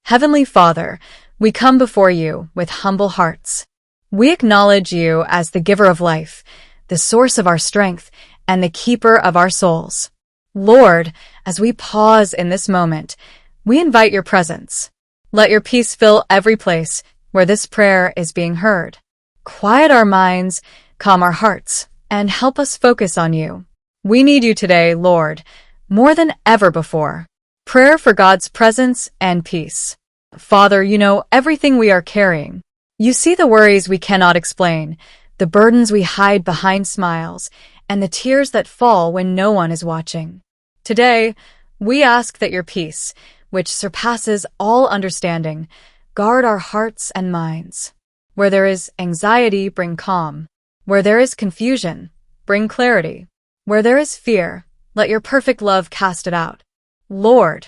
Heavenly Father, we come before you with humble hearts. We acknowledge you as the giver of life, the source of our strength, and the keeper of our souls. Lord, as we pause in this moment, we invite your presence. Let your peace fill every place where this prayer is being heard. Quiet our minds, calm our hearts, and help us focus on you. We need you today, Lord, more than ever before. Prayer for God's presence and peace. Father, you know everything we are carrying. You see the worries we cannot explain, the burdens we hide behind smiles, and the tears that fall when no one is watching. Today, we ask that your peace, which surpasses all understanding, guard our hearts and minds. Where there is anxiety, bring calm. Where there is confusion, bring clarity. Where there is fear, let your perfect love cast it out. Lord,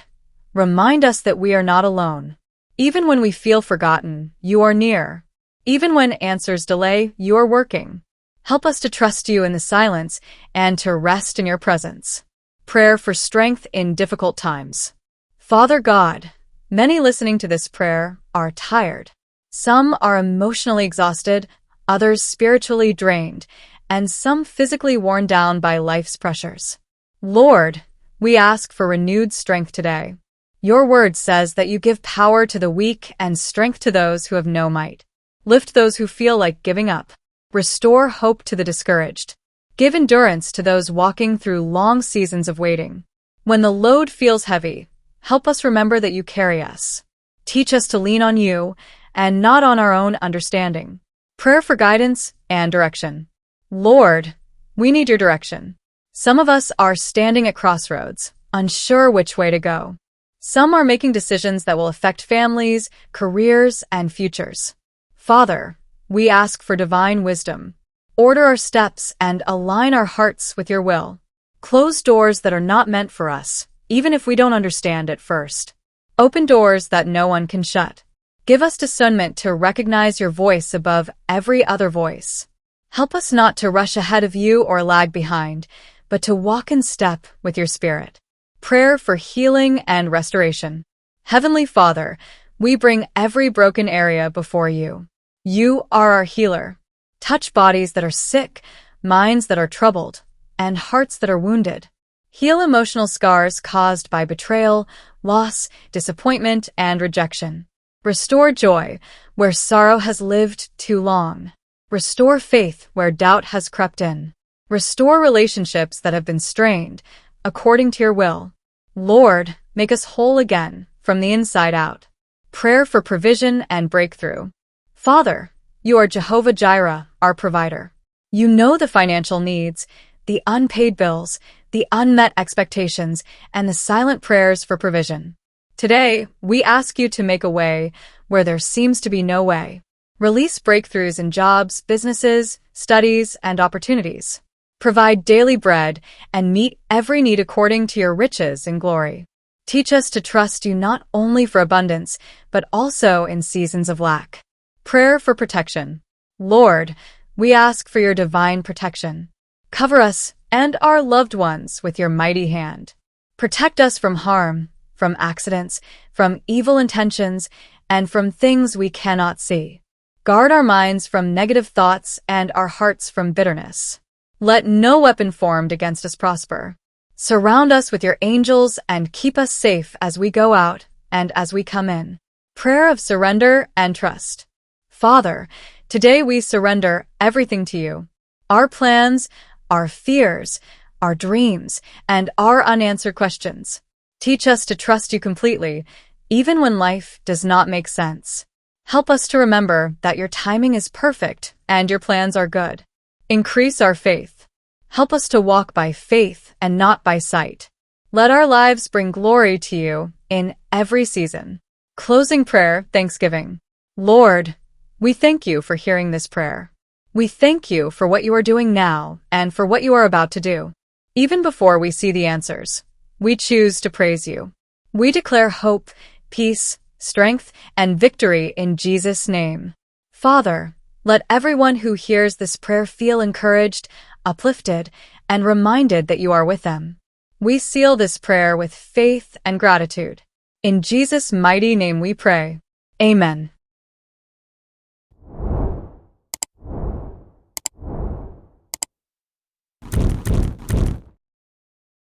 remind us that we are not alone. Even when we feel forgotten, you are near. Even when answers delay, you are working. Help us to trust you in the silence and to rest in your presence. Prayer for strength in difficult times. Father God, many listening to this prayer are tired. Some are emotionally exhausted, others spiritually drained, and some physically worn down by life's pressures. Lord, we ask for renewed strength today. Your word says that you give power to the weak and strength to those who have no might. Lift those who feel like giving up. Restore hope to the discouraged. Give endurance to those walking through long seasons of waiting. When the load feels heavy, help us remember that you carry us. Teach us to lean on you and not on our own understanding. Prayer for guidance and direction. Lord, we need your direction. Some of us are standing at crossroads, unsure which way to go. Some are making decisions that will affect families, careers, and futures. Father, we ask for divine wisdom. Order our steps and align our hearts with your will. Close doors that are not meant for us, even if we don't understand at first. Open doors that no one can shut. Give us discernment to recognize your voice above every other voice. Help us not to rush ahead of you or lag behind, but to walk in step with your Spirit. Prayer for healing and restoration. Heavenly Father, we bring every broken area before you. You are our healer. Touch bodies that are sick, minds that are troubled, and hearts that are wounded. Heal emotional scars caused by betrayal, loss, disappointment, and rejection. Restore joy where sorrow has lived too long. Restore faith where doubt has crept in. Restore relationships that have been strained, according to your will. Lord, make us whole again, from the inside out. Prayer for provision and breakthrough. Father, you are Jehovah Jireh, our provider. You know the financial needs, the unpaid bills, the unmet expectations, and the silent prayers for provision. Today, we ask you to make a way where there seems to be no way. Release breakthroughs in jobs, businesses, studies, and opportunities. Provide daily bread and meet every need according to your riches in glory. Teach us to trust you not only for abundance, but also in seasons of lack. Prayer for protection. Lord, we ask for your divine protection. Cover us and our loved ones with your mighty hand. Protect us from harm, from accidents, from evil intentions, and from things we cannot see. Guard our minds from negative thoughts and our hearts from bitterness. Let no weapon formed against us prosper. Surround us with your angels and keep us safe as we go out and as we come in. Prayer of surrender and trust. Father, today we surrender everything to you. Our plans, our fears, our dreams, and our unanswered questions. Teach us to trust you completely, even when life does not make sense. Help us to remember that your timing is perfect and your plans are good. Increase our faith. Help us to walk by faith and not by sight. Let our lives bring glory to you in every season. Closing prayer, thanksgiving. Lord, we thank you for hearing this prayer. We thank you for what you are doing now and for what you are about to do. Even before we see the answers, we choose to praise you. We declare hope, peace, strength, and victory in Jesus' name. Father, let everyone who hears this prayer feel encouraged, uplifted, and reminded that you are with them. We seal this prayer with faith and gratitude. In Jesus' mighty name we pray. Amen.